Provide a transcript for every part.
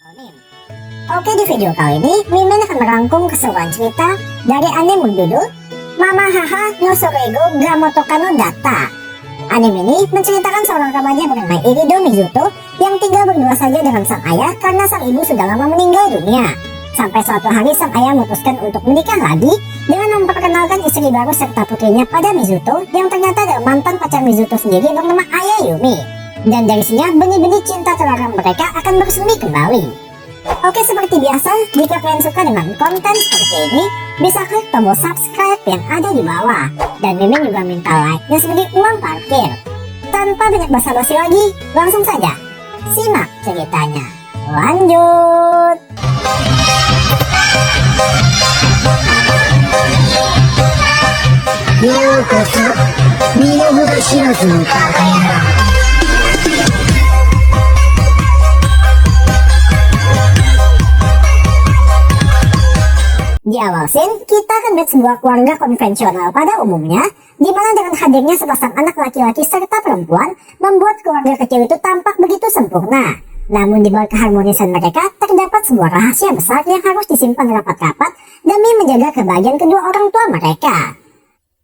Onim. Oke, di video kali ini Mimin akan merangkum keseluruhan cerita dari anime berjudul Mama Haha no Sorego ga Motokano Data. Anime ini menceritakan seorang remaja bernama Irido Mizuto yang tinggal berdua saja dengan sang ayah karena sang ibu sudah lama meninggal dunia. Sampai suatu hari sang ayah memutuskan untuk menikah lagi dengan memperkenalkan istri baru serta putrinya pada Mizuto yang ternyata adalah mantan pacar Mizuto sendiri bernama Ayayumi. Dan dari sini benih-benih cinta terlarang mereka akan bersemi kembali. Oke, seperti biasa, jika kalian suka dengan konten seperti ini, bisa klik tombol subscribe yang ada di bawah. Dan Mimin juga minta like-nya sebagai uang parkir. Tanpa banyak basa-basi lagi, langsung saja simak ceritanya. Lanjut. Yokoso, Minobuto Shirazu no Takayama. Di awal scene, kita akan melihat sebuah keluarga konvensional pada umumnya, di mana dengan hadirnya sepasang anak laki-laki serta perempuan, membuat keluarga kecil itu tampak begitu sempurna. Namun di bawah keharmonisan mereka, terdapat sebuah rahasia besar yang harus disimpan rapat-rapat demi menjaga kebahagiaan kedua orang tua mereka.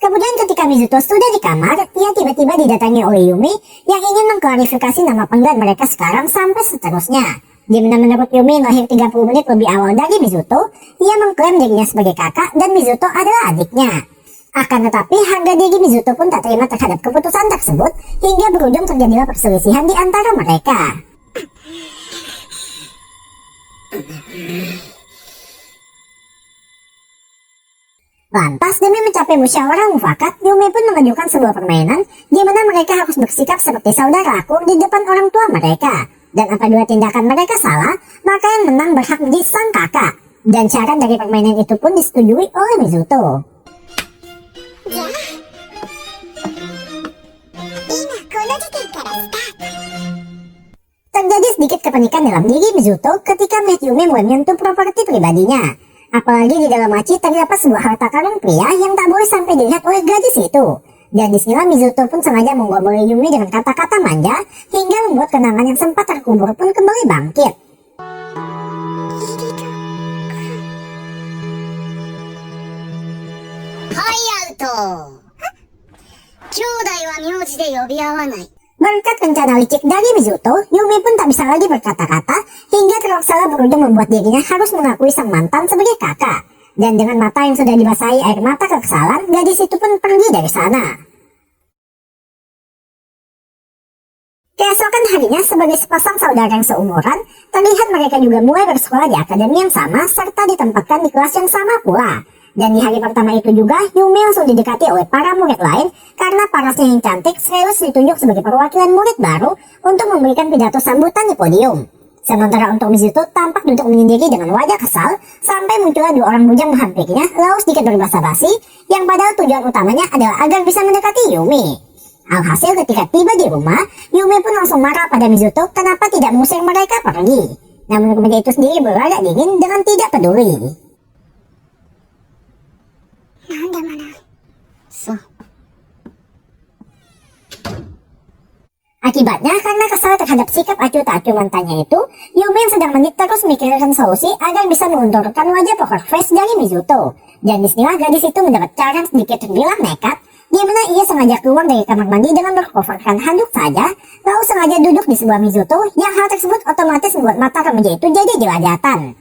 Kemudian ketika Mizuto sudah di kamar, ia tiba-tiba didatangi oleh Yumi yang ingin mengklarifikasi nama panggilan mereka sekarang sampai seterusnya. Di mana menurut Yumi lahir 30 menit lebih awal dari Mizuto, ia mengklaim dirinya sebagai kakak dan Mizuto adalah adiknya. Akan tetapi harga diri Mizuto pun tak terima terhadap keputusan tersebut hingga berujung terjadilah perselisihan di antara mereka. Lantas demi mencapai musyawarah mufakat, Yumi pun mengajukan sebuah permainan di mana mereka harus bersikap seperti saudara akur di depan orang tua mereka. Dan apabila tindakan mereka salah, maka yang menang berhak menjadi sang kakak. Dan syarat dari permainan itu pun disetujui oleh Mizuto. Terjadi sedikit kepanikan dalam diri Mizuto ketika melihat Yumi mulai menyentuh properti pribadinya. Apalagi di dalam laci terdapat sebuah harta karun pria yang tak boleh sampai dilihat oleh gadis itu. Dan disinilah Mizuto pun sengaja menggomoli Yumi dengan kata-kata manja hingga membuat kenangan yang sempat terkubur pun kembali bangkit. Berkat rencana licik dari Mizuto, Yumi pun tak bisa lagi berkata-kata hingga terpaksa berujung membuat dirinya harus mengakui sang mantan sebagai kakak. Dan dengan mata yang sudah dibasahi air mata kekesalan, gadis itu pun pergi dari sana. Keesokan harinya, sebagai sepasang saudara yang seumuran, terlihat mereka juga mulai bersekolah di akademi yang sama serta ditempatkan di kelas yang sama pula. Dan di hari pertama itu juga, Yumi langsung didekati oleh para murid lain karena parasnya yang cantik sekaligus ditunjuk sebagai perwakilan murid baru untuk memberikan pidato sambutan di podium. Sementara untuk Mizuto tampak duduk menyendiri dengan wajah kesal sampai muncullah dua orang bujang menghampirinya lalu sedikit berbasa-basi yang padahal tujuan utamanya adalah agar bisa mendekati Yumi. Alhasil ketika tiba di rumah, Yumi pun langsung marah pada Mizuto kenapa tidak mengusir mereka pergi. Namun kemudian itu sendiri berlagak dingin dengan tidak peduli. Akibatnya, karena kesal terhadap sikap acuh tak acuh mantannya itu, Yumi yang sedang menit terus memikirkan solusi agar bisa mengundurkan wajah poker face dari Mizuto. Dan disinilah gadis itu mendapat cara sedikit terbilang nekat, di mana ia sengaja keluar dari kamar mandi dengan bercoverkan handuk saja, lalu sengaja duduk di sebelah Mizuto, yang hal tersebut otomatis membuat mata remaja itu jadi jelajatan.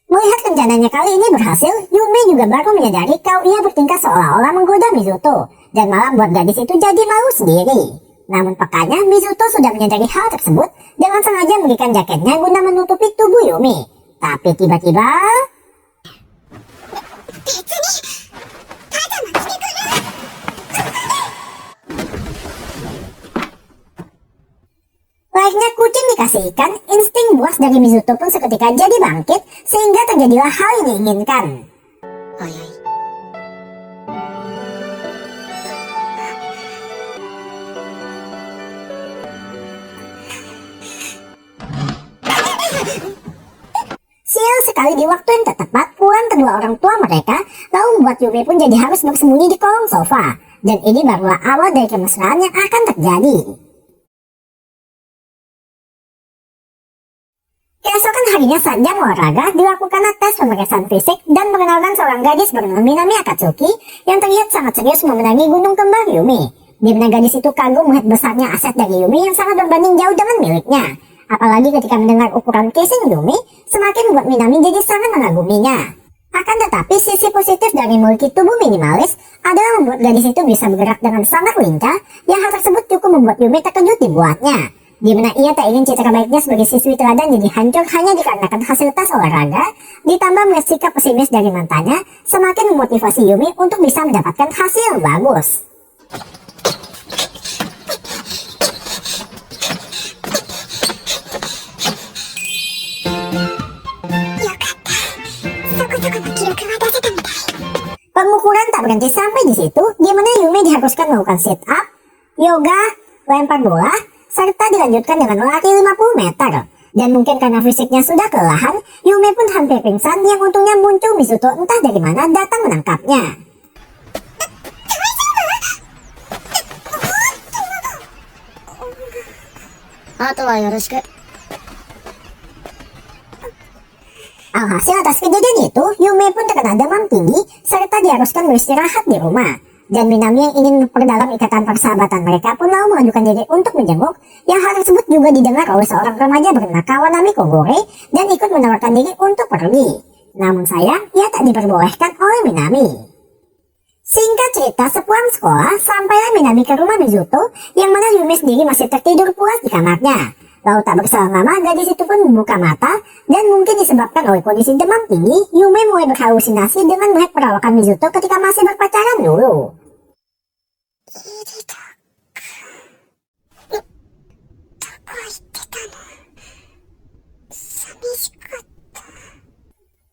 Melihat rencananya kali ini berhasil, Yumi juga baru menyadari kalau ia bertingkah seolah-olah menggoda Mizuto, dan malah membuat gadis itu jadi malu sendiri. Namun pekanya Mizuto sudah menyadari hal tersebut dengan sengaja memberikan jaketnya guna menutupi tubuh Yumi. Tapi tiba-tiba... layaknya kucing dikasih ikan, insting buas dari Mizuto pun seketika jadi bangkit sehingga terjadilah hal yang diinginkan. Sial sekali di waktu yang tepat pulang kedua orang tua mereka, lalu membuat Yumi pun jadi harus bersembunyi di kolong sofa. Dan ini barulah awal dari kemesraan yang akan terjadi. harinya saat jam olahraga dilakukan tes pemeriksaan fisik dan mengenalkan seorang gadis bernama Minami Akatsuki yang terlihat sangat serius memenangi gunung kembar Yumi. Di mana gadis itu kagum melihat besarnya aset dari Yumi yang sangat berbanding jauh dengan miliknya. Apalagi ketika mendengar ukuran casing Yumi, semakin membuat Minami jadi sangat mengaguminya. Akan tetapi sisi positif dari memiliki tubuh minimalis adalah membuat gadis itu bisa bergerak dengan sangat lincah, yang hal tersebut cukup membuat Yumi terkejut dibuatnya. Di mana ia tak ingin citra baiknya sebagai siswi teladan jadi hancur hanya dikarenakan hasil tes olahraga, ditambah melihat sikap pesimis dari mantannya, semakin memotivasi Yumi untuk bisa mendapatkan hasil yang bagus. Pengukuran tak berhenti sampai di situ, di mana Yumi diharuskan melakukan sit up, yoga, lempar bola, serta dilanjutkan dengan lari 50 meter. Dan mungkin karena fisiknya sudah kelelahan, Yumi pun hampir pingsan, yang untungnya muncul Mizuto entah dari mana datang menangkapnya. Alhasil atas kejadian itu, Yumi pun terkena demam tinggi, serta diharuskan beristirahat di rumah. Dan Minami yang ingin memperdalam ikatan persahabatan mereka pun mau mengajukan diri untuk menjenguk, yang hal tersebut juga didengar oleh seorang remaja bernama Kawanami Kogore dan ikut menawarkan diri untuk pergi. Namun sayang, ia tak diperbolehkan oleh Minami. Singkat cerita, sepulang sekolah, sampailah Minami ke rumah Mizuto, yang mana Yumi sendiri masih tertidur pulas di kamarnya. Lalu tak berselang lama, gadis itu pun membuka mata, dan mungkin disebabkan oleh kondisi demam tinggi, Yumi mulai berhalusinasi dengan melihat perawakan Mizuto ketika masih berpacaran dulu.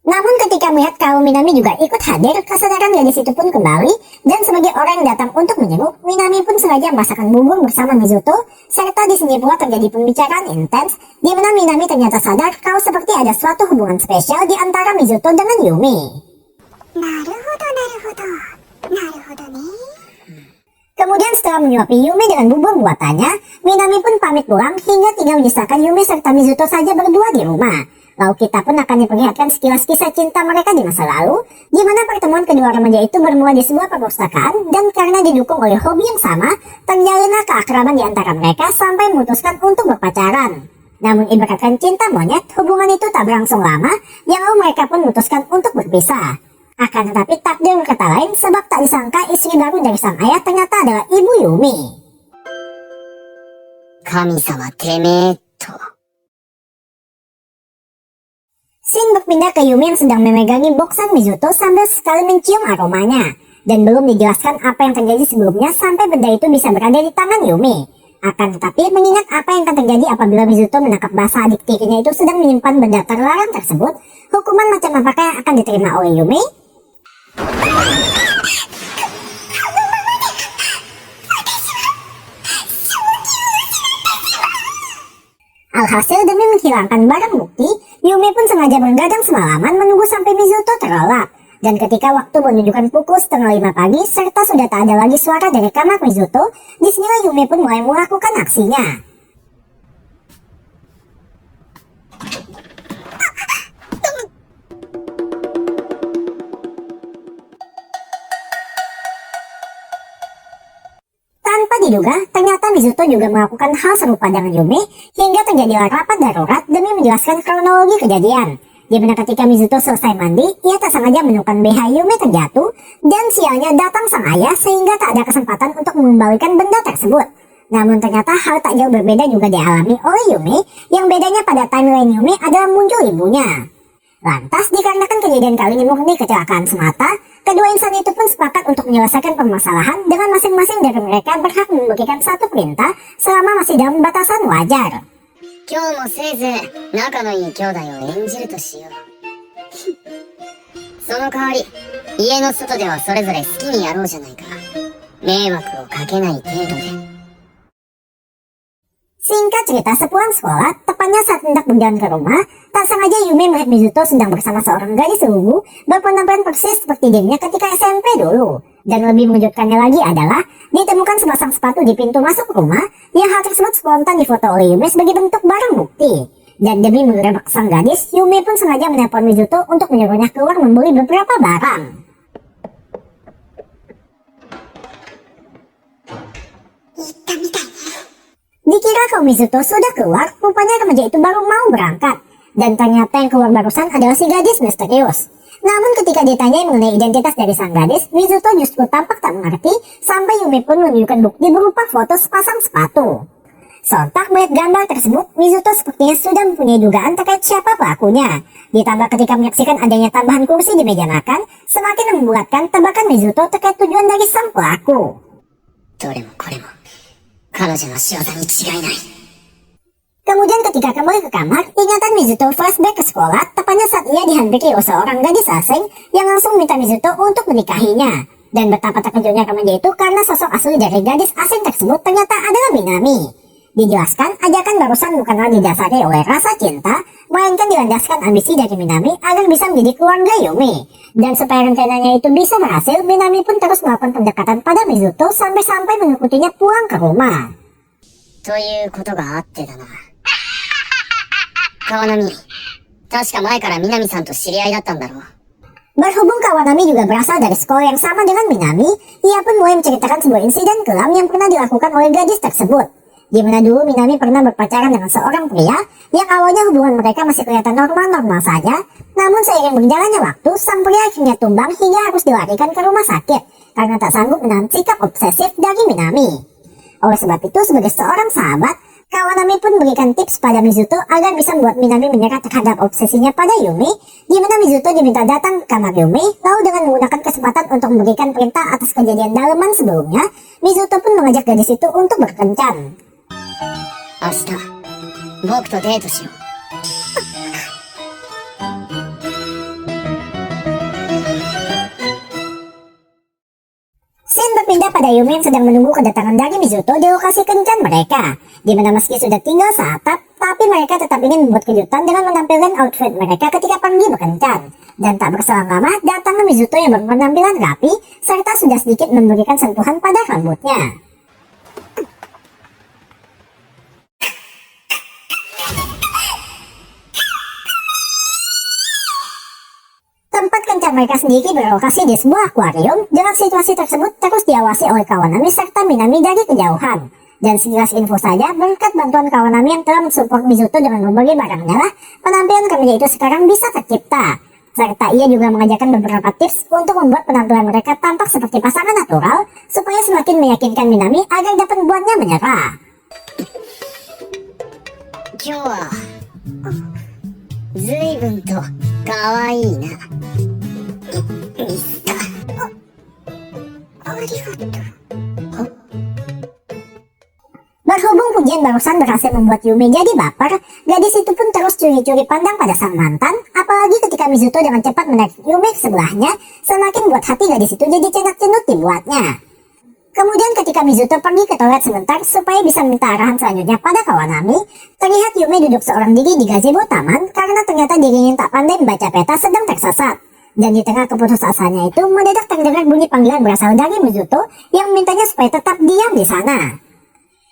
Namun ketika melihat kalau Minami juga ikut hadir, kesadaran gadis itu pun kembali, dan sebagai orang yang datang untuk menjenguk, Minami pun sengaja masakan bubur bersama Mizuto, serta di sini pula terjadi pembicaraan intens, di mana Minami ternyata sadar kalau seperti ada suatu hubungan spesial di antara Mizuto dengan Yumi. Naruhodo ne. Kemudian setelah menyuapi Yumi dengan bubur buatannya, Minami pun pamit pulang hingga tinggal menyisakan Yumi serta Mizuto saja berdua di rumah. Lalu kita pun akan diperlihatkan sekilas kisah cinta mereka di masa lalu, di mana pertemuan kedua remaja itu bermula di sebuah perpustakaan, dan karena didukung oleh hobi yang sama, terjalinlah keakraban di antara mereka sampai memutuskan untuk berpacaran. Namun ibaratkan cinta monyet, hubungan itu tak berlangsung lama, yang lalu mereka pun memutuskan untuk berpisah. Akan tetapi takdir berkata lain, sebab tak disangka istri baru dari sang ayah ternyata adalah ibu Yumi. Kami-sama teme to. Shin berpindah ke Yumi yang sedang memegangi boksan Mizuto sambil sekali mencium aromanya. Dan belum dijelaskan apa yang terjadi sebelumnya sampai benda itu bisa berada di tangan Yumi. Akan tetapi mengingat apa yang akan terjadi apabila Mizuto menangkap basah adik tirinya itu sedang menyimpan benda terlarang tersebut, hukuman macam apakah yang akan diterima oleh Yumi? Alhasil demi menghilangkan barang bukti, Yumi pun sengaja bergadang semalaman menunggu sampai Mizuto terlelap. Dan ketika waktu menunjukkan pukul 4:30 pagi serta sudah tak ada lagi suara dari kamar Mizuto, disinilah Yumi pun mulai melakukan aksinya. Tanpa diduga, ternyata Mizuto juga melakukan hal serupa dengan Yumi, hingga terjadilah rapat darurat demi menjelaskan kronologi kejadian. Di mana ketika Mizuto selesai mandi, ia tak sengaja menemukan BH Yumi terjatuh, dan sialnya datang sang ayah sehingga tak ada kesempatan untuk mengembalikan benda tersebut. Namun ternyata hal tak jauh berbeda juga dialami oleh Yumi, yang bedanya pada timeline Yumi adalah muncul ibunya. Lantas dikarenakan kejadian kali ini murni kecelakaan semata, kedua insan itu pun sepakat untuk menyelesaikan permasalahan dengan masing-masing dari mereka berhak memberikan satu perintah selama masih dalam batasan wajar. Singkat cerita, sepulang sekolah, tepatnya saat hendak berjalan ke rumah, tak sengaja Yumi melihat Mizuto sedang bersama seorang gadis lugu berpenampilan persis seperti dirinya ketika SMP dulu. Dan lebih mengejutkannya lagi adalah ditemukan sepasang sepatu di pintu masuk rumah, yang hal tersebut spontan difoto oleh Yumi sebagai bentuk barang bukti. Dan demi menggerebek sang gadis, Yumi pun sengaja menelpon Mizuto untuk menyuruhnya keluar membeli beberapa barang. Dikira kalau Mizuto sudah keluar, rupanya remaja itu baru mau berangkat. Dan ternyata yang keluar barusan adalah si gadis misterius. Namun ketika ditanyai mengenai identitas dari sang gadis, Mizuto justru tampak tak mengerti, sampai Yumi pun menunjukkan bukti berupa foto sepasang sepatu. Sontak melihat gambar tersebut, Mizuto sepertinya sudah mempunyai dugaan terkait siapa pelakunya. Ditambah ketika menyaksikan adanya tambahan kursi di meja makan, semakin membuatkan tebakan Mizuto terkait tujuan dari sang pelaku. Kemudian ketika kembali ke kamar, ingatan Mizuto flashback ke sekolah, tepatnya saat ia dihampiri oleh seorang gadis asing yang langsung minta Mizuto untuk menikahinya. Dan betapa terkejutnya remaja itu karena sosok asli dari gadis asing tersebut ternyata adalah Minami. Dijelaskan, ajakan barusan bukanlah didasari oleh rasa cinta, melainkan dilandaskan ambisi dari Minami agar bisa menjadi keluarga Yumi. Dan supaya rencananya itu bisa berhasil, Minami pun terus melakukan pendekatan pada Mizuto sampai-sampai mengikutinya pulang ke rumah. Berhubung Kawanami juga berasal dari sekolah yang sama dengan Minami, ia pun mulai menceritakan sebuah insiden kelam yang pernah dilakukan oleh gadis tersebut. Di mana dulu Minami pernah berpacaran dengan seorang pria yang awalnya hubungan mereka masih kelihatan normal-normal saja, namun seiring berjalannya waktu, sang pria akhirnya tumbang hingga harus dilarikan ke rumah sakit karena tak sanggup menahan sikap obsesif dari Minami. Oleh sebab itu, sebagai seorang sahabat, Kawanami pun memberikan tips pada Mizuto agar bisa membuat Minami menyerah terhadap obsesinya pada Yumi, di mana Mizuto diminta datang ke kamar Yumi, lalu dengan menggunakan kesempatan untuk memberikan perintah atas kejadian daleman sebelumnya, Mizuto pun mengajak gadis itu untuk berkencan. Scene berpindah pada Yumi yang sedang menunggu kedatangan dari Mizuto di lokasi kencan mereka, di mana meski sudah tinggal seatap, tapi mereka tetap ingin membuat kejutan dengan menampilkan outfit mereka ketika pergi berkencan. Dan tak berselang lama, datanglah Mizuto yang berpenampilan rapi, serta sudah sedikit memberikan sentuhan pada rambutnya. Tempat kencan mereka sendiri berlokasi di sebuah akuarium, dengan situasi tersebut terus diawasi oleh Kawanami serta Minami dari kejauhan. Dan sekilas info saja, berkat bantuan Kawanami yang telah mensupport Mizuto dengan berbagai barangnya lah, penampilan remaja itu sekarang bisa tercipta. Serta ia juga mengajarkan beberapa tips untuk membuat penampilan mereka tampak seperti pasangan natural, supaya semakin meyakinkan Minami agar dapat membuatnya menyerah. Berhubung pujian barusan berhasil membuat Yumi jadi baper, gadis itu pun terus curi-curi pandang pada sang mantan, apalagi ketika Mizuto dengan cepat menarik Yumi ke sebelahnya, semakin buat hati gadis itu jadi cenut-cenut dibuatnya. Kemudian ketika Mizuto pergi ke toilet sebentar supaya bisa minta arahan selanjutnya pada Kawanami, terlihat Yumi duduk seorang diri di gazebo taman karena ternyata dirinya yang tak pandai membaca peta sedang tersesat. Dan di tengah keputusasaannya itu, mendadak terdengar bunyi panggilan berasal dari Mizuto yang memintanya supaya tetap diam di sana.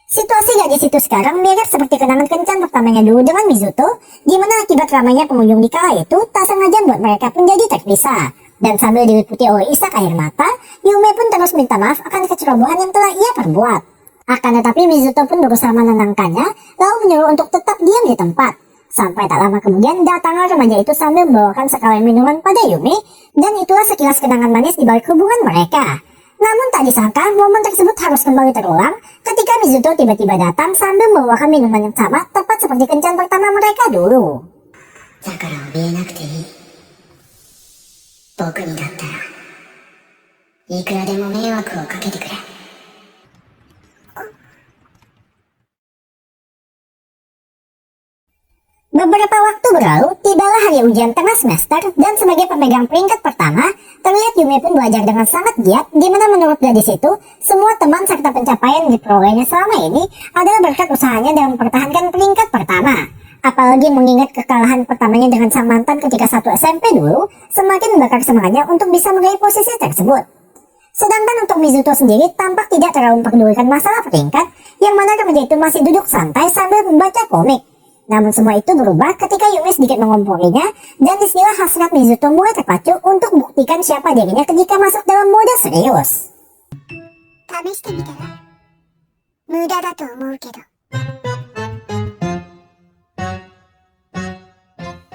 Situasi gadis itu sekarang mirip seperti kenangan kencan pertamanya dulu dengan Mizuto, di mana akibat ramainya pengunjung di kala itu tak sengaja membuat mereka pun jadi terpisah. Dan sambil diliputi oleh isak air mata, Yumi pun terus minta maaf akan kecerobohan yang telah ia perbuat. Akan tetapi Mizuto pun berusaha menenangkannya, lalu menyuruh untuk tetap diam di tempat. Sampai tak lama kemudian datanglah remaja itu sambil membawakan sekalian minuman pada Yumi, dan itulah sekilas kenangan manis di balik hubungan mereka. Namun tak disangka momen tersebut harus kembali terulang ketika Mizuto tiba-tiba datang sambil membawakan minuman yang sama tepat seperti kencan pertama mereka dulu. Beberapa waktu berlalu, tibalah hari ujian tengah semester, dan sebagai pemegang peringkat pertama, terlihat Yumi pun belajar dengan sangat giat, di mana menurut gadis itu, semua teman serta pencapaian yang diperolehnya selama ini adalah berkat usahanya dalam mempertahankan peringkat pertama. Apalagi mengingat kekalahan pertamanya dengan sang mantan ketika satu SMP dulu, semakin membakar semangatnya untuk bisa meraih posisi tersebut. Sedangkan untuk Mizuto sendiri tampak tidak terlalu memperdulikan masalah peringkat, yang mana remaja itu masih duduk santai sambil membaca komik. Namun semua itu berubah ketika Yumi sedikit mengomporinya, dan disinilah hasrat Mizuto mulai terpacu untuk buktikan siapa dirinya ketika masuk dalam mode serius.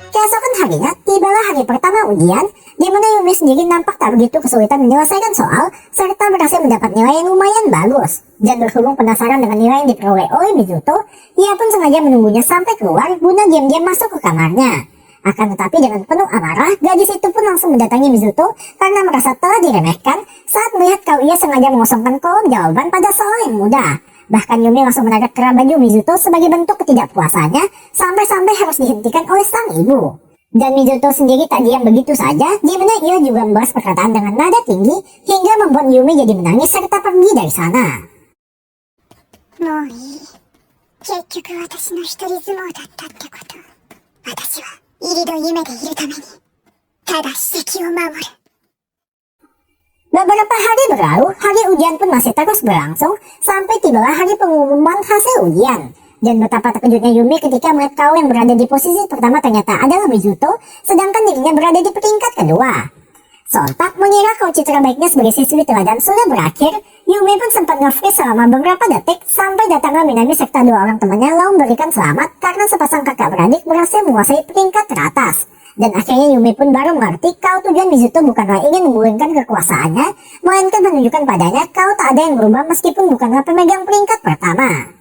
Keesokan harinya, tibalah hari pertama ujian, di mana Yumi sendiri nampak tak begitu kesulitan menyelesaikan soal, serta berhasil mendapat nilai yang lumayan bagus. Dan berhubung penasaran dengan nilai yang diperoleh oleh Mizuto, ia pun sengaja menunggunya sampai keluar guna diam-diam masuk ke kamarnya. Akan tetapi dengan penuh amarah, gadis itu pun langsung mendatangi Mizuto karena merasa telah diremehkan saat melihat kalau ia sengaja mengosongkan kolom jawaban pada soal yang mudah. Bahkan Yumi langsung menarik kerah baju Mizuto sebagai bentuk ketidakpuasannya, sampai-sampai harus dihentikan oleh sang ibu. Dan Mizuto sendiri tak diam begitu saja, di mana ia juga membalas perkataan dengan nada tinggi hingga membuat Yumi jadi menangis serta pergi dari sana. Beberapa hari berlalu, hari ujian pun masih terus berlangsung sampai tibalah hari pengumuman hasil ujian. Dan betapa terkejutnya Yumi ketika melihat kau yang berada di posisi pertama ternyata adalah Mizuto, sedangkan dirinya berada di peringkat kedua. Sontak mengira kalau citra baiknya sebagai siswi teladan sudah berakhir, Yumi pun sempat nge-freeze selama beberapa detik sampai datanglah Minami serta dua orang temannya lalu memberikan selamat karena sepasang kakak beradik berhasil menguasai peringkat teratas. Dan akhirnya Yumi pun baru mengerti kalau tujuan Mizuto bukanlah ingin menggulingkan kekuasaannya, melainkan menunjukkan padanya kalau tak ada yang berubah meskipun bukanlah pemegang peringkat pertama.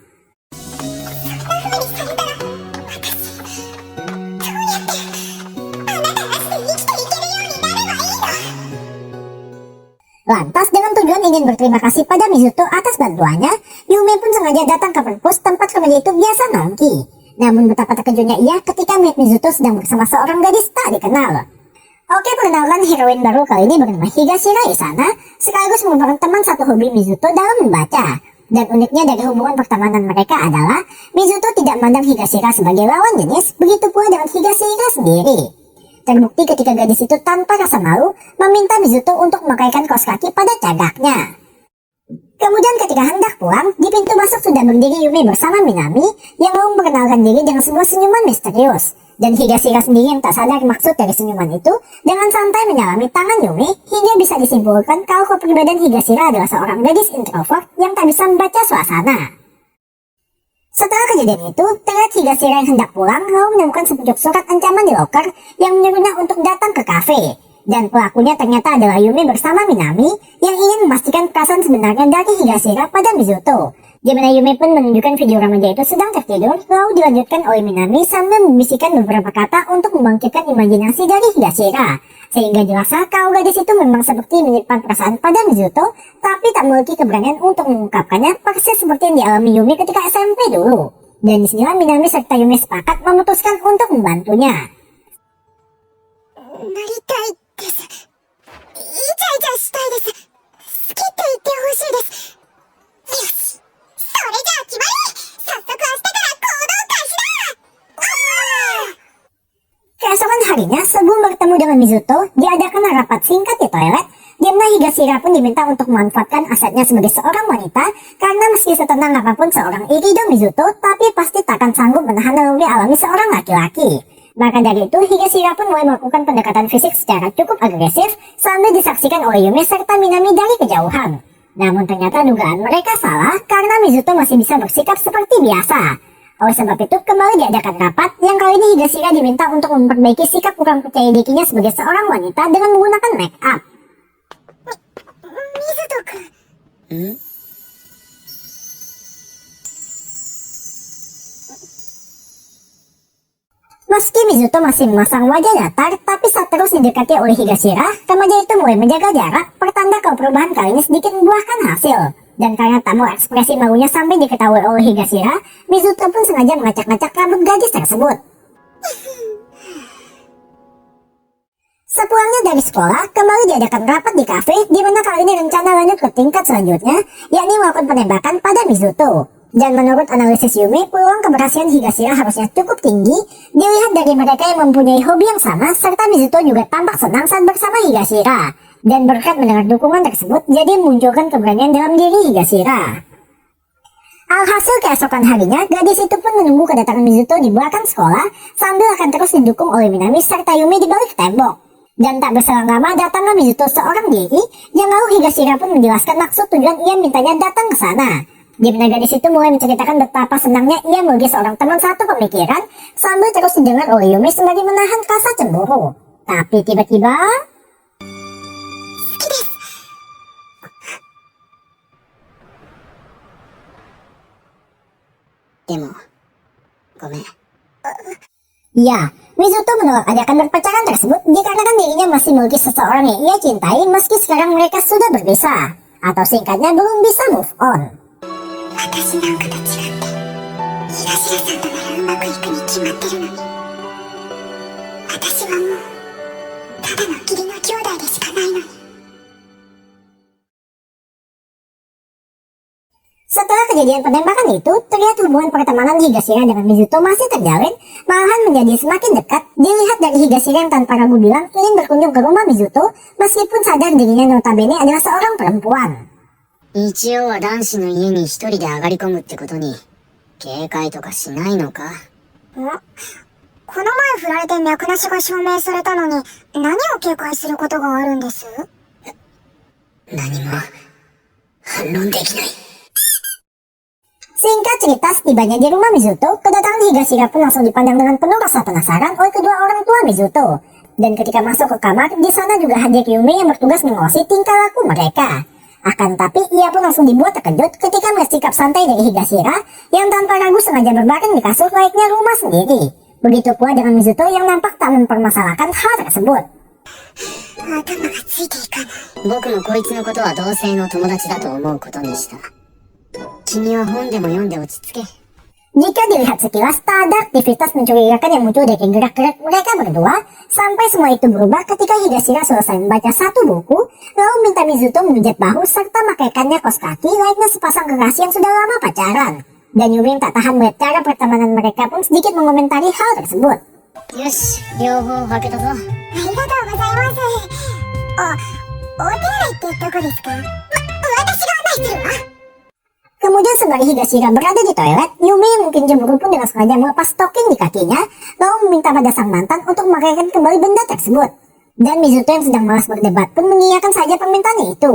Lantas dengan tujuan ingin berterima kasih pada Mizuto atas bantuannya, Yumi pun sengaja datang ke perpus tempat keluarga itu biasa nongki. Namun betapa terkejutnya ia ketika melihat Mizuto sedang bersama seorang gadis tak dikenal. Oke, perkenalkan heroin baru kali ini bernama Higashira Isana, sekaligus merupakan teman satu hobi Mizuto dalam membaca. Dan uniknya dari hubungan pertemanan mereka adalah Mizuto tidak memandang Higashira sebagai lawan jenis, begitu pula dengan Higashira sendiri. Terbukti ketika gadis itu tanpa rasa malu meminta Mizuto untuk memakaikan kaos kaki pada cagaknya. Kemudian ketika hendak pulang, di pintu masuk sudah berdiri Yumi bersama Minami yang mau memperkenalkan diri dengan sebuah senyuman misterius. Dan Higashira sendiri yang tak sadar maksud dari senyuman itu, dengan santai menyalami tangan Yumi hingga bisa disimpulkan kalau kepribadian Higashira adalah seorang gadis introvert yang tak bisa membaca suasana. Setelah kejadian itu, terlihat Higashira yang hendak pulang lalu menemukan sepucuk surat ancaman di loker yang menyuruhnya untuk datang ke kafe. Dan pelakunya ternyata adalah Yumi bersama Minami yang ingin memastikan perasaan sebenarnya dari Higashira pada Mizuto. Di mana Yumi pun menunjukkan video remaja itu sedang tertidur, lalu dilanjutkan oleh Minami sambil membisikkan beberapa kata untuk membangkitkan imajinasi dari Higashira. Sehingga jelas kalau gadis itu memang seperti menyimpan perasaan pada Mizuto, tapi tak memiliki keberanian untuk mengungkapkannya persis seperti yang dialami Yumi ketika SMP dulu. Dan disinilah Minami serta Yumi sepakat memutuskan untuk membantunya. Keesokan harinya, sebelum bertemu dengan Mizuto, diadakan rapat singkat di toilet, di mana Higashira pun diminta untuk memanfaatkan asetnya sebagai seorang wanita, karena meski setenang apapun seorang Irido Mizuto, tapi pasti takkan sanggup menahan naluri alami seorang laki-laki. Maka dari itu, Higashira pun mulai melakukan pendekatan fisik secara cukup agresif sambil disaksikan oleh Yumi serta Minami dari kejauhan. Namun ternyata dugaan mereka salah karena Mizuto masih bisa bersikap seperti biasa. Oleh sebab itu, kembali diadakan rapat yang kali ini Higashira diminta untuk memperbaiki sikap kurang percaya dirinya sebagai seorang wanita dengan menggunakan make up. Mizuto-kun. Meski Mizuto masih memasang wajah datar, tapi saat terus didekati oleh Higashira, remaja itu mulai menjaga jarak, pertanda kalau perubahan kali ini sedikit membuahkan hasil. Dan karena tak mau ekspresi malunya sampai diketahui oleh Higashira, Mizuto pun sengaja mengacak-ngacak rambut gadis tersebut. Sepulangnya dari sekolah, kembali diadakan rapat di kafe, di mana kali ini rencana lanjut ke tingkat selanjutnya, yakni melakukan penembakan pada Mizuto. Dan menurut analisis Yumi, peluang keberhasilan Higashira harusnya cukup tinggi, dilihat dari mereka yang mempunyai hobi yang sama, serta Mizuto juga tampak senang saat bersama Higashira. Dan berkat mendengar dukungan tersebut, jadi memunculkan keberanian dalam diri Higashira. Alhasil keesokan harinya, gadis itu pun menunggu kedatangan Mizuto di belakang sekolah sambil akan terus didukung oleh Minami serta Yumi di balik tembok. Dan tak berselang lama datanglah Mizuto seorang diri yang lalu Higashira pun menjelaskan maksud tujuan ia mintanya datang ke sana. Di mana gadis itu mulai menceritakan betapa senangnya ia memiliki seorang teman satu pemikiran sambil terus didengar oleh Yumi sembari menahan rasa cemburu. Tapi tiba-tiba... でも、ごめん。 Ya, Mizuto menolak ajakan berpacaran tersebut dikarenakan dirinya masih memiliki seseorang yang ia cintai meski sekarang mereka sudah berpisah. Atau singkatnya belum bisa move on. 私なんかと違って、東出さんとならうまくいくに決まってるのに。私はもう、ただの義理の兄弟でしかないのに。 Setelah kejadian penembakan itu, terlihat hubungan pertemanan Higashira dengan Mizuto masih terjalin, malahan menjadi semakin dekat. Dilihat dari Higashira yang tanpa ragu bilang ingin berkunjung ke rumah Mizuto, meskipun sadar dirinya notabene adalah seorang perempuan. 日曜は男子の家に一人で上がり込むってことに、警戒とかしないのか？この前振られて脈なしが証明されたのに、何を警戒することがあるんです？何も、反論できない。 Singkat cerita, setibanya di rumah Mizuto, kedatangan Higashira pun langsung dipandang dengan penuh rasa penasaran oleh kedua orang tua Mizuto. Dan ketika masuk ke kamar, di sana juga hadir Yumi yang bertugas mengawasi tingkah laku mereka. Akan tapi, ia pun langsung dibuat terkejut ketika melihat sikap santai dari Higashira yang tanpa ragu sengaja berbaring di kasur layaknya rumah sendiri. Begitu pula dengan Mizuto yang nampak tak mempermasalahkan hal tersebut. 頭がついていかない。僕もこいつのことは同性の友達だと思うことにした。君は本でも読んで落ち着け。 Jika dilihat sekilas, tak ada aktivitas mencurigakan yang muncul dari gerak-gerik mereka berdua, sampai semua itu berubah ketika Higashira selesai membaca satu buku, lalu minta Mizuto memijat bahu serta makaikannya kaos kaki layaknya sepasang kekasih yang sudah lama pacaran. Dan Yumi tak tahan melihat cara pertemanan mereka pun sedikit mengomentari hal tersebut. よし、両方履けたぞ。ありがとうございます。お手洗いってどこですか？私が案内するわ。 Kemudian sembari Higashira berada di toilet, Yumi yang mungkin cemburu pun dengan sengaja melepas stocking di kakinya, lalu meminta pada sang mantan untuk memakaikan kembali benda tersebut. Dan Mizuto yang sedang malas berdebat pun mengiyakan saja permintaannya itu.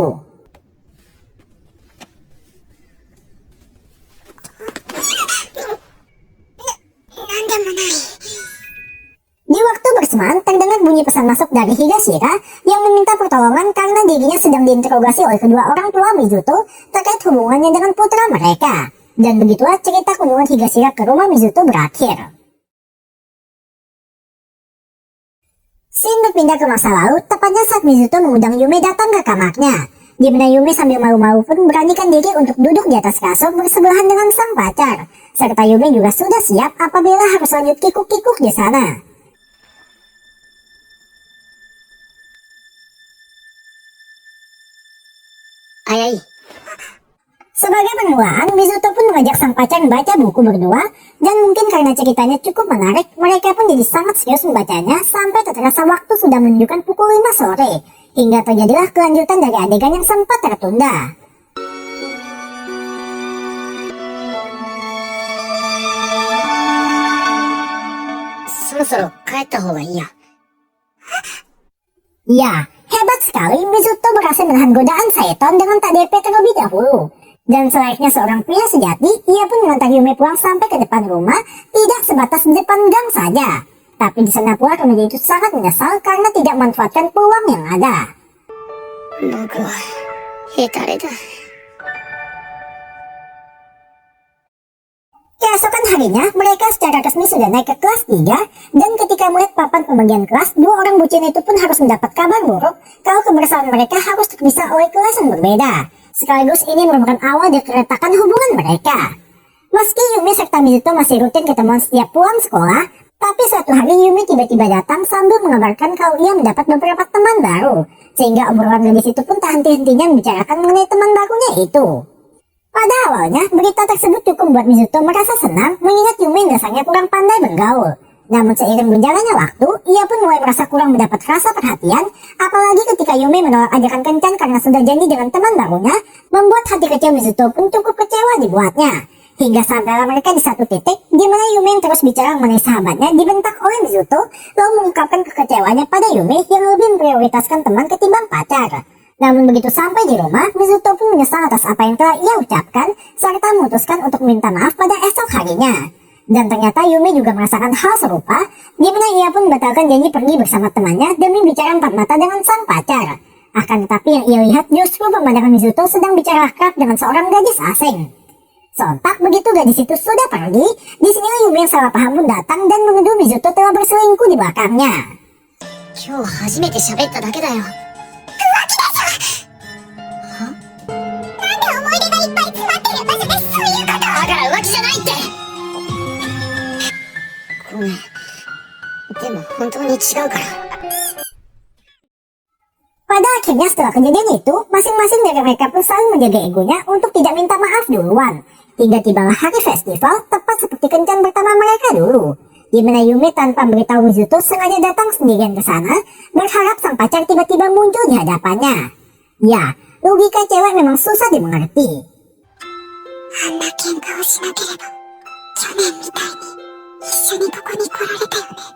Di waktu bersamaan, terdengar bunyi pesan masuk dari Higashira yang meminta pertolongan karena dirinya sedang diinterogasi oleh kedua orang tua Mizuto terkait hubungannya dengan putra mereka. Dan begitulah cerita kunjungan Higashira ke rumah Mizuto berakhir. Scene berpindah ke masa lalu, tepatnya saat Mizuto mengundang Yumi datang ke kamarnya. Di mana Yumi sambil malu-malu pun beranikan diri untuk duduk di atas kasur bersebelahan dengan sang pacar. Serta Yumi juga sudah siap apabila harus lanjut kikuk-kikuk di sana. Ayai. Sebagai permulaan, Mizuto pun mengajak sang pacar membaca buku berdua, dan mungkin karena ceritanya cukup menarik, mereka pun jadi sangat serius membacanya sampai tak terasa waktu sudah menunjukkan pukul 5 sore, hingga terjadilah kelanjutan dari adegan yang sempat tertunda. Soro-soro, 帰った方がいいや。 Ya, hebat sekali Mizuto berhasil menahan godaan Saeton dengan tak DP terlebih dahulu. Dan selayaknya seorang pria sejati, ia pun mengantar Yumi pulang sampai ke depan rumah, tidak sebatas di depan gang saja. Tapi di sana pula kemudian itu sangat menyesal karena tidak memanfaatkan peluang yang ada. 僕は、ヘタレだ。 Keesokan harinya, mereka secara resmi sudah naik ke kelas 3, dan ketika melihat papan pembagian kelas, dua orang bucin itu pun harus mendapat kabar buruk kalau kebersamaan mereka harus terpisah oleh kelas yang berbeda. Sekaligus ini merupakan awal dari keretakan hubungan mereka. Meski Yumi serta Mizuto masih rutin ketemuan setiap pulang sekolah, tapi suatu hari Yumi tiba-tiba datang sambil mengabarkan kalau ia mendapat beberapa teman baru, sehingga obrolan gadis itu pun tak henti-hentinya membicarakan mengenai teman barunya itu. Pada awalnya, berita tersebut cukup membuat Mizuto merasa senang mengingat Yumi dasarnya kurang pandai bergaul. Namun seiring berjalannya waktu, ia pun mulai merasa kurang mendapat rasa perhatian, apalagi ketika Yumi menolak ajakan kencan karena sudah janji dengan teman barunya, membuat hati kecil Mizuto pun cukup kecewa dibuatnya. Hingga sampailah mereka di satu titik di mana Yumi yang terus bicara mengenai sahabatnya dibentak oleh Mizuto, lalu mengungkapkan kekecewaannya pada Yumi yang lebih memprioritaskan teman ketimbang pacar. Namun begitu sampai di rumah, Mizuto pun menyesal atas apa yang telah ia ucapkan, serta memutuskan untuk meminta maaf pada esok harinya. Dan ternyata Yumi juga merasakan hal serupa, di mana ia pun membatalkan janji pergi bersama temannya demi bicara empat mata dengan sang pacar. Akan tetapi yang ia lihat justru pemandangan Mizuto sedang bicara akrab dengan seorang gadis asing. Sontak begitu gadis itu sudah pergi, disinilah Yumi yang salah paham pun datang dan menuduh Mizuto telah berselingkuh di belakangnya. 今日初めて喋っただけだよ。なんで思い出がいっぱい詰まってる場所でそういうことを。だから浮気じゃないって。ごめん。でも本当に違うから。 Pada akhirnya setelah kejadian itu, masing-masing dari mereka pun saling menjaga egonya untuk tidak minta maaf duluan. Hingga tibalah hari festival, tepat seperti kencan pertama mereka dulu. Di mana Yumi tanpa beritahu Mizuto sengaja datang sendirian ke sana, berharap sang pacar tiba-tiba muncul di hadapannya. Ya, logika cewek memang susah dimengerti. あんな喧嘩をしなければ去年みたいに一緒にここに来られたよね。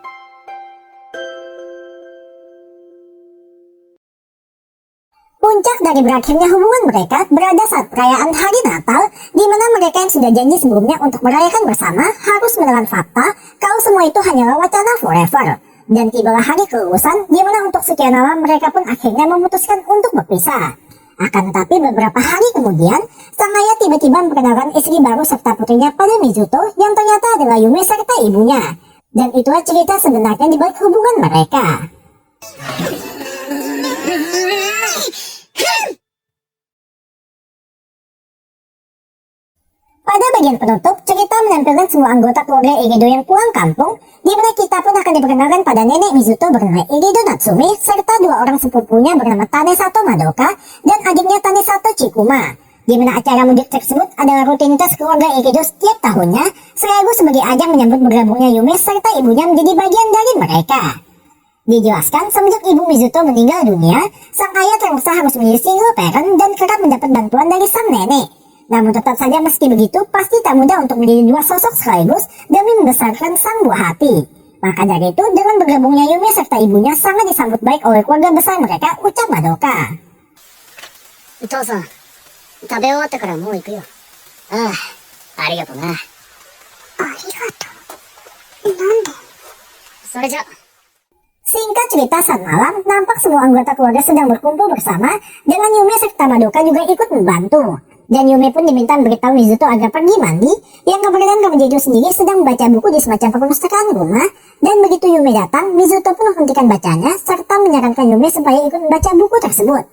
Puncak dari berakhirnya hubungan mereka berada saat perayaan hari Natal, di mana mereka yang sudah janji sebelumnya untuk merayakan bersama harus menelan fakta kalau semua itu hanyalah wacana forever. Dan tibalah hari kelulusan, di mana untuk sekian lama mereka pun akhirnya memutuskan untuk berpisah. Akan tetapi beberapa hari kemudian, sang ayah tiba-tiba memperkenalkan istri baru serta putrinya pada Mizuto yang ternyata adalah Yumi serta ibunya. Dan itulah cerita sebenarnya di balik hubungan mereka. Pada bagian penutup, cerita menampilkan semua anggota keluarga Irido yang pulang kampung, di mana kita pun akan diperkenalkan pada nenek Mizuto bernama Irido Natsumi, serta dua orang sepupunya bernama Tanesato Madoka dan adiknya Tanesato Chikuma. Di mana acara mudik tersebut adalah rutinitas keluarga Irido setiap tahunnya, sekaligus sebagai ajang menyambut bergabungnya Yumi serta ibunya menjadi bagian dari mereka. Dijelaskan, semenjak ibu Mizuto meninggal dunia, sang ayah terpaksa harus menjadi single parent dan kerap mendapat bantuan dari sang nenek. Namun tetap saja meski begitu, pasti tak mudah untuk menjadi dua sosok sekaligus demi membesarkan sang buah hati. Maka dari itu, dengan bergabungnya Yumi serta ibunya sangat disambut baik oleh keluarga besar mereka, ucap Madoka. 父さん、食べ終わったからもう行くよ。ああ、ありがとうな。ありがとう。なんで？それじゃ。 Singkat cerita, saat malam, nampak semua anggota keluarga sedang berkumpul bersama, dengan Yumi serta Madoka juga ikut membantu. Dan Yumi pun diminta memberitahu Mizuto agar pergi mandi, yang kebetulan Kamijijo sendiri sedang membaca buku di semacam perpustakaan rumah, dan begitu Yumi datang, Mizuto pun menghentikan bacanya, serta menyarankan Yumi supaya ikut membaca buku tersebut.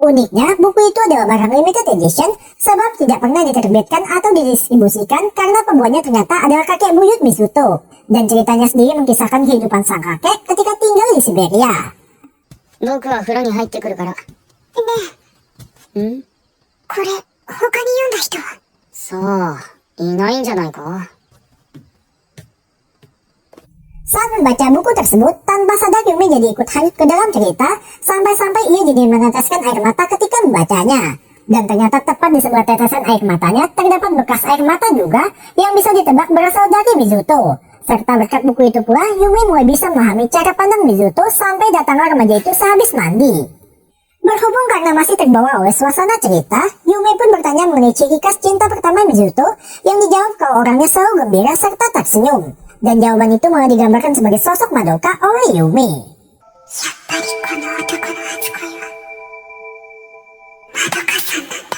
Uniknya, buku itu adalah barang limited edition, sebab tidak pernah diterbitkan atau didistribusikan karena pembuatnya ternyata adalah kakek buyut Mizuto. Dan ceritanya sendiri mengisahkan kehidupan sang kakek ketika tinggal di Siberia. 僕は風呂に入ってくるから。ねん？これ、他に読んだ人は？さあ、いないんじゃないか。 Saat membaca buku tersebut, tanpa sadar Yumi jadi ikut hanyut ke dalam cerita, sampai-sampai ia jadi meneteskan air mata ketika membacanya. Dan ternyata tepat di sebelah tetesan air matanya, terdapat bekas air mata juga yang bisa ditebak berasal dari Mizuto. Serta berkat buku itu pula, Yumi mulai bisa memahami cara pandang Mizuto sampai datanglah remaja itu sehabis mandi. Berhubung karena masih terbawa oleh suasana cerita, Yumi pun bertanya mengenai ciri khas cinta pertama Mizuto, yang dijawab kalau orangnya selalu gembira serta tersenyum. Dan jawaban itu malah digambarkan sebagai sosok Madoka oleh Yumi. やっぱりこの男の初恋はまどかさんなんだ。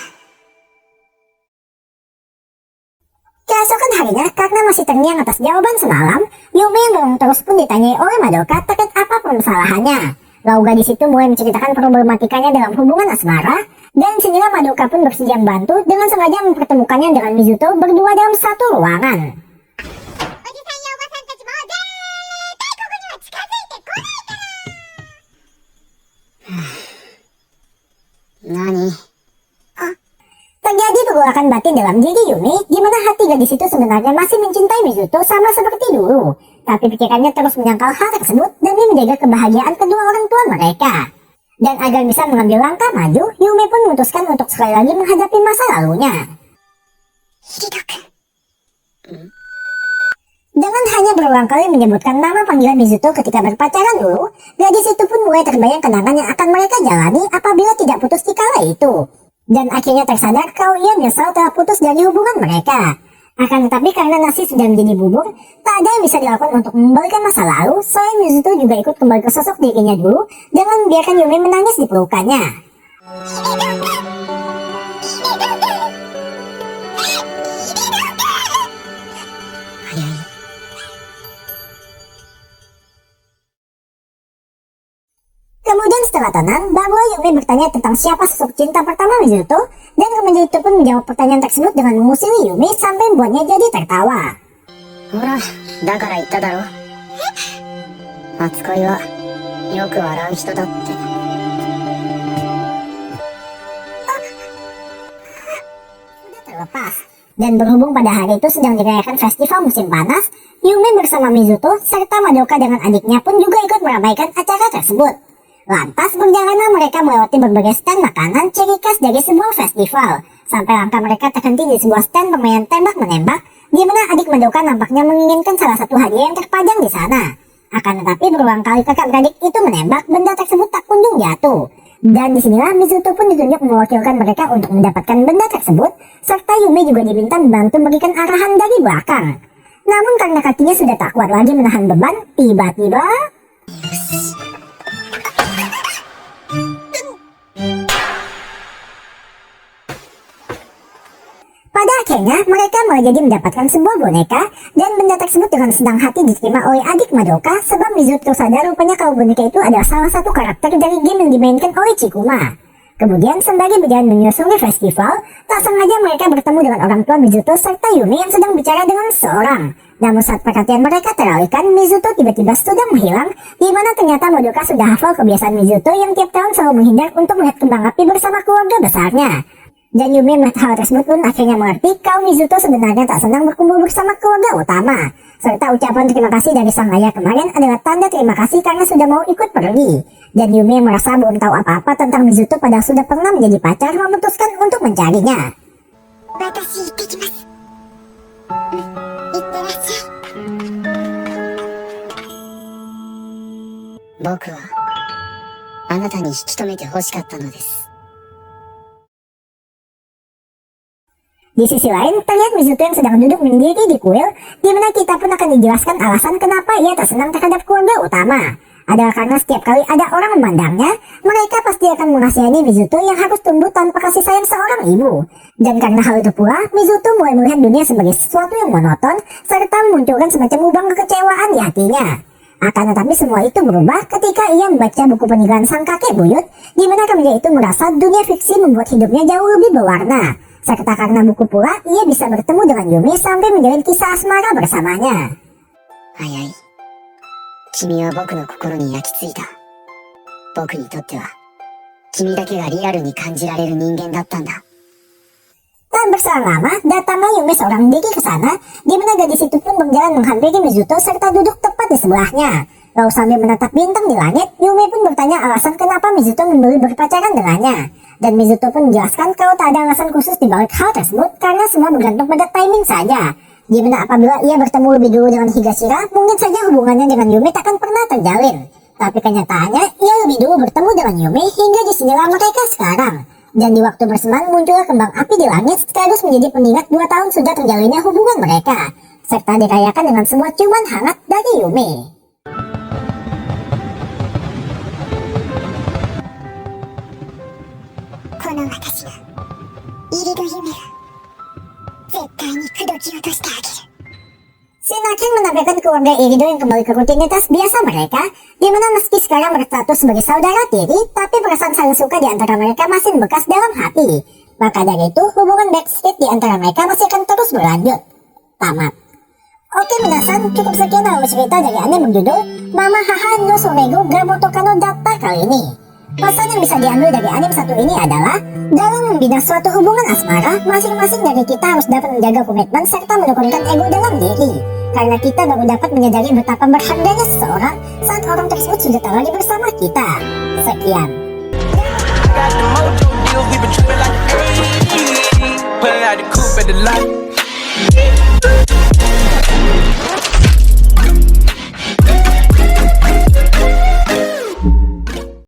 Keesokan harinya, karena masih terngiang atas jawaban semalam, Yumi yang belum terus pun ditanyai oleh Madoka terkait apa permasalahannya. Lalu gadis itu mulai menceritakan problematikanya dalam hubungan asmara, dan sinilah Madoka pun bersedia membantu dengan sengaja mempertemukannya dengan Mizuto berdua dalam satu ruangan. おじさんやおばさんたちも絶対ここには近づいてこないから。何？ Terjadi pergolakan batin dalam diri Yumi, di mana hati gadis itu sebenarnya masih mencintai Mizuto sama seperti dulu. Tapi pikirannya terus menyangkal hal tersebut demi menjaga kebahagiaan kedua orang tua mereka. Dan agar bisa mengambil langkah maju, Yumi pun memutuskan untuk sekali lagi menghadapi masa lalunya. Dengan hanya berulang kali menyebutkan nama panggilan Mizuto ketika berpacaran dulu, gadis itu pun mulai terbayang kenangan yang akan mereka jalani apabila tidak putus di kala itu. Dan akhirnya tersadar kalau ia menyesal telah putus dari hubungan mereka. Akan tetapi karena nasi sudah menjadi bubur, tak ada yang bisa dilakukan untuk membalikan masa lalu. Selain Mizuto juga ikut kembali ke sosok dirinya dulu dengan membiarkan Yumi menangis di pelukannya. Kemudian setelah tenang, barulah Yumi bertanya tentang siapa sosok cinta pertama Mizuto, dan kemudian itu pun menjawab pertanyaan tersebut dengan mengusili Yumi sampai membuatnya jadi tertawa. ほら、だから言っただろ。初恋はよく笑う人だって。 Sudah terlepas. Dan berhubung pada hari itu sedang dirayakan festival musim panas, Yumi bersama Mizuto serta Madoka dengan adiknya pun juga ikut meramaikan acara tersebut. Lantas berjalanlah mereka melewati berbagai stand makanan ciri khas dari sebuah festival, sampai langkah mereka terhenti di sebuah stand permainan tembak-menembak, di mana adik Madoka nampaknya menginginkan salah satu hadiah yang terpajang di sana. Akan tetapi berulang kali kakak beradik itu menembak, benda tersebut tak kunjung jatuh. Dan disinilah Mizuto pun ditunjuk mewakilkan mereka untuk mendapatkan benda tersebut, serta Yumi juga diminta membantu memberikan arahan dari belakang. Namun karena kakinya sudah tak kuat lagi menahan beban, tiba-tiba... Pada akhirnya, mereka malah jadi mendapatkan sebuah boneka, dan benda tersebut dengan senang hati diterima oleh adik Madoka, sebab Mizuto sadar rupanya kalau boneka itu adalah salah satu karakter dari game yang dimainkan oleh Chikuma. Kemudian, sembari berjalan menyusuri festival, tak sengaja mereka bertemu dengan orang tua Mizuto serta Yumi yang sedang bicara dengan seseorang. Namun saat perhatian mereka teralihkan, Mizuto tiba-tiba sudah menghilang, di mana ternyata Madoka sudah hafal kebiasaan Mizuto yang tiap tahun selalu menghindar untuk melihat kembang api bersama keluarga besarnya. Dan Yumi melihat hal tersebut pun akhirnya mengerti kalau Mizuto sebenarnya tak senang berkumpul bersama keluarga utama. Serta ucapan terima kasih dari sang ayah kemarin adalah tanda terima kasih karena sudah mau ikut pergi. Dan Yumi yang merasa belum tahu apa-apa tentang Mizuto padahal sudah pernah menjadi pacar memutuskan untuk mencarinya. 私行ってきます。いってらっしゃい。僕はあなたに引き止めて欲しかったのです。 Di sisi lain, terlihat Mizuto yang sedang duduk mendiri di kuil, di mana kita pun akan dijelaskan alasan kenapa ia tak senang terhadap keluarga utama. Adalah karena setiap kali ada orang memandangnya, mereka pasti akan mengasihani Mizuto yang harus tumbuh tanpa kasih sayang seorang ibu. Dan karena hal itu pula, Mizuto mulai melihat dunia sebagai sesuatu yang monoton, serta memunculkan semacam lubang kekecewaan di hatinya. Akan tetapi semua itu berubah ketika ia membaca buku peninggalan sang kakek buyut, di mana kemudian itu merasa dunia fiksi membuat hidupnya jauh lebih berwarna. Serta karena buku pula, ia bisa bertemu dengan Yumi sampai menjalin kisah asmara bersamanya. 早い。君は僕の心に焼き付いた。僕にとっては、君だけがリアルに感じられる人間だったんだ。 Tak berselang lama, datanglah Yumi seorang diri ke sana, di mana gadis itu pun berjalan menghampiri Mizuto serta duduk tepat di sebelahnya. Lalu sambil menatap bintang di langit, Yumi pun bertanya alasan kenapa Mizuto memilih berpacaran dengannya. Dan Mizuto pun menjelaskan kalau tak ada alasan khusus di balik hal tersebut karena semua bergantung pada timing saja. Di mana apabila ia bertemu lebih dulu dengan Higashira, mungkin saja hubungannya dengan Yumi takkan pernah terjalin. Tapi kenyataannya, ia lebih dulu bertemu dengan Yumi hingga disinilah mereka sekarang. Dan di waktu bersamaan muncullah kembang api di langit sekaligus menjadi pengingat 2 tahun sudah terjalinnya hubungan mereka. Serta dirayakan dengan sebuah ciuman hangat dari Yumi. この私が入りの夢が絶対に口説き落としてあげる。 Sinakin menampilkan keluarga Irido yang kembali ke rutinitas biasa mereka, di mana meski sekarang berstatus sebagai saudara tiri, tapi perasaan saling suka di antara mereka masih membekas dalam hati. Maka dari itu, hubungan backstreet di antara mereka masih akan terus berlanjut. Tamat. Oke minasan, cukup sekian dalam cerita dari anime berjudul Mama Haha no Sorego ga Motoka no Datta kali ini. Pesan yang bisa diambil dari anime satu ini adalah, dalam membina suatu hubungan asmara, masing-masing dari kita harus dapat menjaga komitmen serta menurunkan ego dalam diri. Karena kita baru dapat menyadari betapa berharganya seseorang saat orang tersebut sudah tak lagi bersama kita. Sekian. Got the mojo deal, we been trippin' like 80. Pulling out the coupe at the lot.